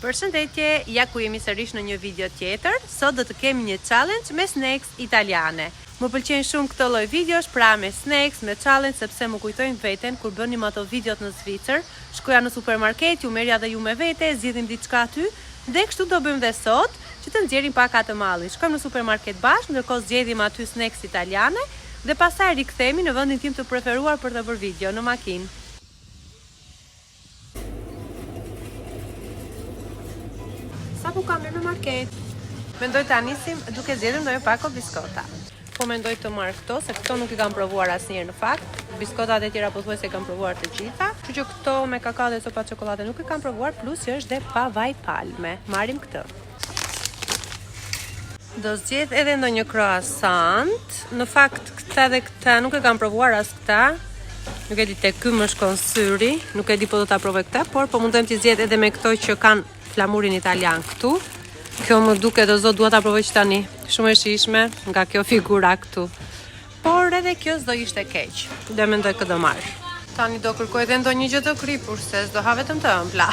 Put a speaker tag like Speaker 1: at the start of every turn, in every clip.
Speaker 1: Përshëndetje, ja ku jemi sërish në një video tjetër. Sot do të kemi një challenge me snacks italiane. Më pëlqejnë shumë këto lloj videosh, pra me snacks, me challenge, sepse më kujtojnë veten kur bënim ato videot në Zvicër. Shkoja në supermarket, ju merja dhe ju me vete, zgjidhim diçka aty, dhe kështu do bëjmë dhe sot, që të nxjerrim pak atë malli. Shkojmë në supermarket bashkë, ndërkohë zgjedhim aty snacks italiane dhe pastaj rikthehemi në vendin tim të preferuar për të bërë video në makinë. Sa po kam në market? Mendoj të anisim duke zgjedhur ndonjë pako biskota. Po mendoj të marr këto, se këto nuk i kam provuar asnjëherë në fakt. Biskotat e tjera pothuajse kam provuar të gjitha. Kështu që këto me kakao dhe sopa çokoladë nuk i kam provuar, plus që është dhe pa vaj palme. Marrim këtë. Do zgjedh edhe ndonjë croissant. Në fakt këta dhe këta nuk e kam provuar as këta. Nuk e di tek ky më shkon syri, nuk e di po do ta provoj këtë, por po mundojmë të zgjedh edhe me këto që kanë flamurin italian këtu. Kjo më duket o zot dua ta provoj që tani. Shumë e shijshme nga kjo figura këtu. Por edhe kjo s'do ishte keq. Dhe mendoj që do marr. Tani do kërkoj edhe ndonjë gjë të kripur, se s'do ha vetëm të ëmbla.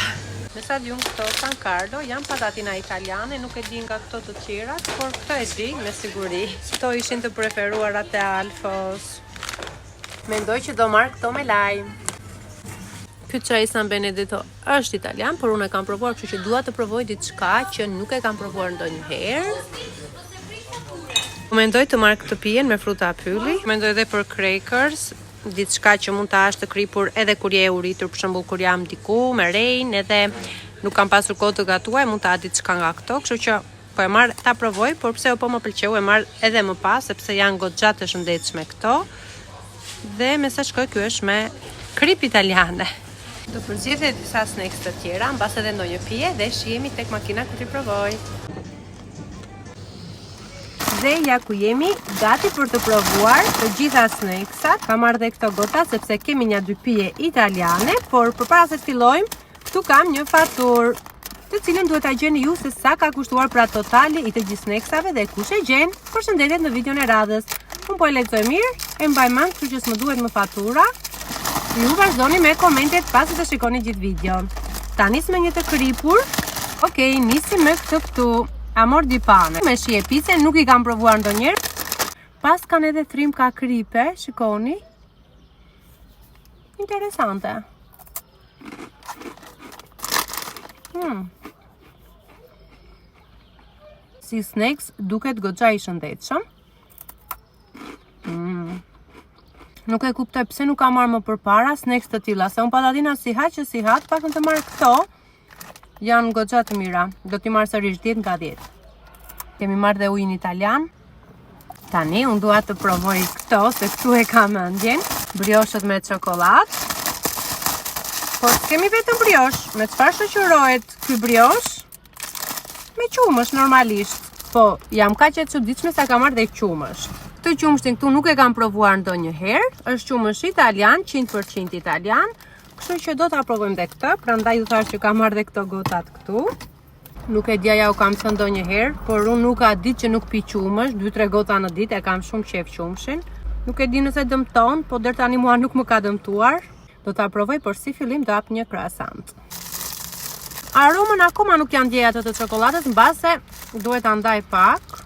Speaker 1: Në stadium këto San Carlo janë patatina italiane, nuk e di nga këto të tjerat, por këto e di me siguri. Këto ishin të preferuarat e Alfos. Mendoj që do marr këto me lajm. Ky çaj San Benedetto është italian, por unë e kam provuar, kështu që dua të provoj diçka që nuk e kam provuar ndonjëherë. Mendoj të marr këtë pijen me fruta apylli. Mendoj edhe për crackers, diçka që mund ta hash të kripur edhe kur je uritur, për shembull kur jam diku me rejn, edhe nuk kam pasur kohë të gatuaj, mund ta ha diçka nga këto, kështu që po e marr ta provoj, por pse po më pëlqeu e marr edhe më pas, sepse janë goxha të shëndetshme këto. Dhe me sa shkoj ky është me krip italiane. Do përzgjedh edhe disa snacks të tjera, mbas edhe ndonjë pije dhe shihemi tek makina ku ti provoj. Dhe ja ku jemi, gati për të provuar të gjitha snacksat. Kam marrë dhe këto gota sepse kemi një dy pije italiane, por përpara se të fillojmë, këtu kam një faturë, të cilën duhet ta gjeni ju se sa ka kushtuar pra totali i të gjithë snacksave dhe kush e gjen. Përshëndetje në videon e radhës. Unë po e lexoj mirë, e mbaj mend, kështu që s'më duhet më fatura. Ju vazhdoni me komentet pasi të shikoni gjithë videon. Tani me një të kripur. Okej, nisim me këtë këtu. Amor di pane. Me shije pice, nuk i kam provuar ndonjëherë. Pas kanë edhe trim ka kripe, shikoni. Interesante. Si snacks duket goxha i shëndetshëm. Nuk e kuptoj pse nuk kam marrë më përpara snacks të tilla, se unë patatina si ha, pak në të marrë këto. Janë goxha të mira. Do t'i marrë sërish 10 nga 10. Kemi marrë dhe ujin italian. Tani unë dua të provoj këto, se këtu e kam mendjen. Brioshët me çokoladë. Por s'kemi vetëm briosh. Me çfarë shoqërohet ky briosh? Me qumësh normalisht. Po, jam kaq e çuditshme sa kam marrë dhe qumësh. Këtë qumështin këtu nuk e kam provuar ndonjëherë, është qumësh italian, 100% italian, kështu që do ta provojmë dhe këtë, prandaj ju thash që kam marrë dhe këto gotat këtu. Nuk e di ja u kam thënë ndonjëherë, por unë nuk ka ditë që nuk pi qumësh, 2-3 gota në ditë, e kam shumë qejf qumshin. Nuk e di nëse dëmton, po deri tani mua nuk më ka dëmtuar. Do ta provoj, por si fillim do hap një croissant. Aromën akoma nuk janë ndjej ato të çokoladës, mbase duhet ta ndaj pak.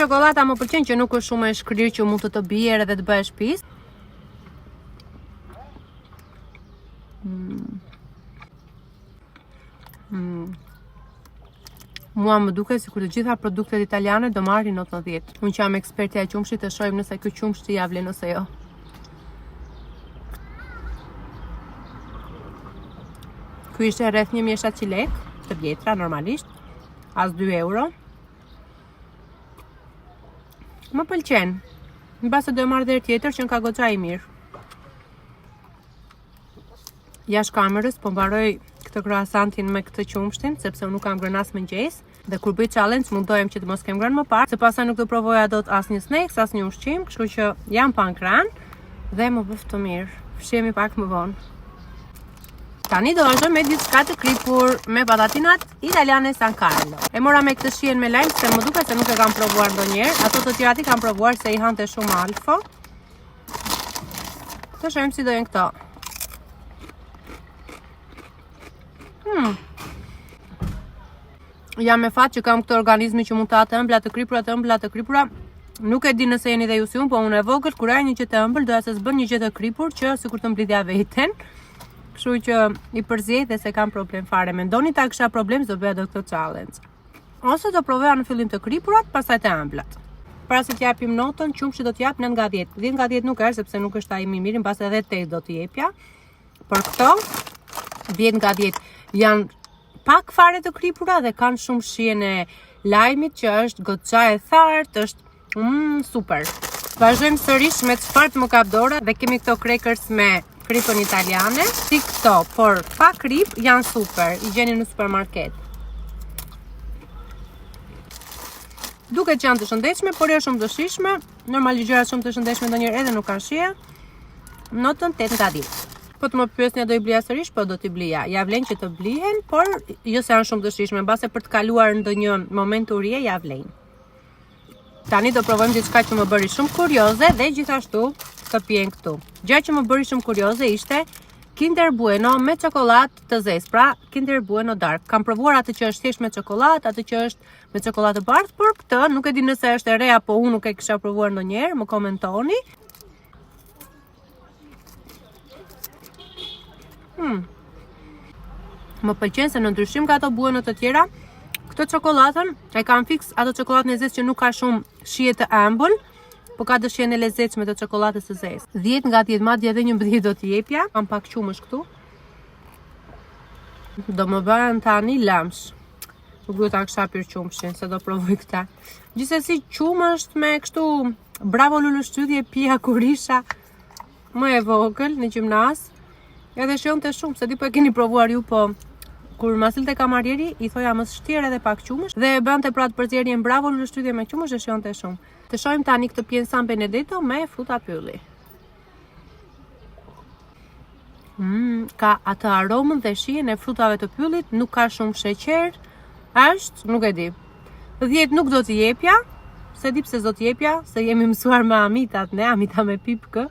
Speaker 1: Çokolada më pëlqen që nuk është shumë e shkrirë që mund të bjerë edhe të bëhesh pis. Mua më duket sikur të gjitha produktet italiane do marrin not në 10. Unë që jam ekspertja e qumshit, të shohim nëse ky qumsh ja vlen ose jo. Ky ishte rreth 1700 lekë, të vjetra normalisht, as 2 euro. Më pëlqen. Mbase do e marr deri tjetër që ka goxha i mirë. Jashtë kamerës po mbaroj këtë croissantin me këtë qumshtin, sepse unë nuk kam ngrënë as mëngjes, dhe kur bëj challenge mundohem që të mos kem ngrënë më parë, se pastaj nuk do provoja dot asnjë snacks, asnjë ushqim, kështu që jam pa ngrënë dhe më bëf të mirë. Fshihemi pak më vonë. Tani do vazhdojmë me diçka të kripur me patatinat italiane San Carlo. E mora me këtë shijen me lajm, se më duket se nuk e kam provuar ndonjëherë. Ato të tjerat i kam provuar se i hante shumë Alfo. Të shohim si do jenë këto. Jam me fat që kam këto organizmi që mund të atë ëmbla të kripura. Nuk e di nëse jeni dhe ju si unë, po unë e vogël, kur ai një gjë të ëmbël, doja se s'bën një gjë të kripur që sikur të mblidhja veten. Kështu që i përziej dhe se kam problem fare. Mendoni ta kisha problem, do bëja do këtë challenge. Ose do provoja në fillim të kripurat, pastaj të ëmblat. Para se t'japim notën, qumshi do t'jap 9 nga 10. 10 nga 10 nuk është, sepse nuk është ai më i miri, mbas edhe 8 do t'i jepja. Por këto 10 nga 10 janë pak fare të kripura dhe kanë shumë shijen e lajmit që është goxha e thartë, është super. Vazhdojmë sërish me çfarë më kap dora dhe kemi këto crackers me kripën italiane. Si këto, por pa krip, janë super. I gjeni në supermarket. Duket që janë të shëndetshme, por jo shumë të shijshme. Normalisht gjërat shumë të shëndetshme ndonjëherë edhe nuk kanë shije. Notën 8 nga 10. Po të më pyesni do i blija sërish, po do t'i blija. Ja vlen që të blihen, por jo se janë shumë të shijshme, mbase për të kaluar ndonjë moment urie ja vlen. Tani do provojmë diçka që më bëri shumë kurioze dhe gjithashtu të pijen këtu. Gjëja që më bëri shumë kurioze ishte Kinder Bueno me çokoladë të zezë, pra Kinder Bueno Dark. Kam provuar atë që është thjesht me çokoladë, atë që është me çokoladë të bardhë, por këtë nuk e di nëse është e re apo unë nuk e kisha provuar ndonjëherë, më komentoni. Më pëlqen se në ndryshim nga ato Bueno të tjera, këtë çokoladën e kam fiks ato çokoladën e zezë që nuk ka shumë shije të ëmbël, po ka dëshjen e lezetshme të çokoladës së zezë. 10 nga 10, madje edhe 11 do t'i jepja. Kam pak qumësh këtu. Do më bëhen tani lamsh. Nuk duhet ta kisha pirë qumshin, se do provoj këta. Gjithsesi qumësht me kështu bravo luleshtytje pija kur isha më e vogël në gjimnaz. Edhe shionte shumë, se di po e keni provuar ju, po kur ma silte kamarjeri, i thoja mos shtir edhe pak qumësh dhe e bënte pra të përzierjen bravo luleshtytje me qumësh dhe shionte shumë. Të shohim tani këtë pjen San Benedetto me fruta pylli. Ka atë aromën dhe shijen e frutave të pyllit, nuk ka shumë sheqer. Është, nuk e di. 10 nuk do t'i jepja, se di pse do t'i jepja, se jemi mësuar me amitat, ne amita me pipkë.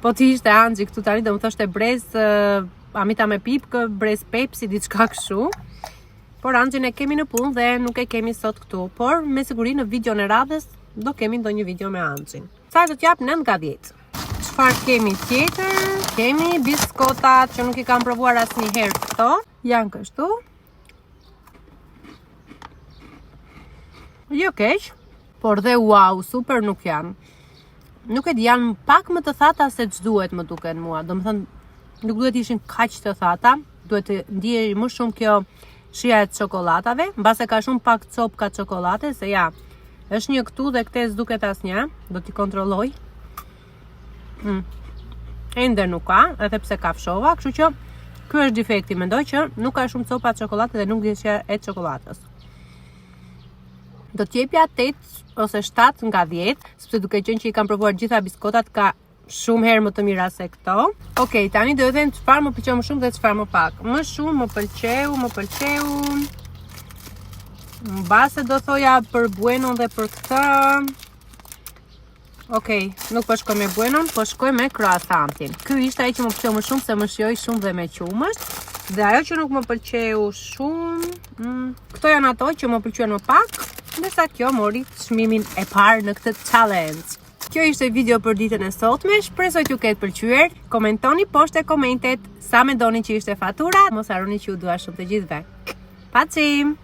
Speaker 1: Po ti ishte Anxhi këtu tani, do më thoshte brez amita me pipkë, brez Pepsi, diçka kështu. Por Anxhin e kemi në punë dhe nuk e kemi sot këtu. Por me siguri në videon e radhës do kemi ndonjë video me Anxhin. Sa do t'jap 9 nga 10. Çfarë kemi tjetër? Kemi biskotat që nuk i kam provuar asnjëherë këto. Janë kështu. Jo keq, por dhe wow, super nuk janë. Nuk e di, janë pak më të thata se ç'duhet më duken mua. Domethënë, nuk duhet ishin kaq të thata, duhet të ndiej më shumë kjo shija e çokoladave, mbase ka shumë pak copka çokolade, se ja, është një këtu dhe këte s'duket asnjë, do t'i kontrolloj. Ende nuk ka, edhe pse kafshova, kështu që ky është defekti, mendoj që nuk ka shumë copa çokolade dhe nuk di shija e çokoladës. Do t'jepja 8 ose 7 nga 10, sepse duke qenë që i kam provuar gjitha biskotat, ka shumë herë më të mira se këto. Okej, tani do të them çfarë më pëlqeu më shumë dhe çfarë më pak. Më shumë më pëlqeu. Mbase do thoja për Buenon dhe për këtë. Okej, nuk po shkoj me Buenon, po shkoj me croissantin. Ky ishte ai që më pëlqeu më shumë se më shijoi shumë dhe me qumësht. Dhe ajo që nuk më pëlqeu shumë, këto janë ato që më pëlqyen më pak, ndërsa kjo mori çmimin e parë në këtë challenge. Kjo ishte video për ditën e sotme, shpresoj t'ju ketë pëlqyer. Komentoni poshtë e komentet sa mendoni që ishte fatura. Mos harroni që ju dua shumë të gjithëve. Pacim!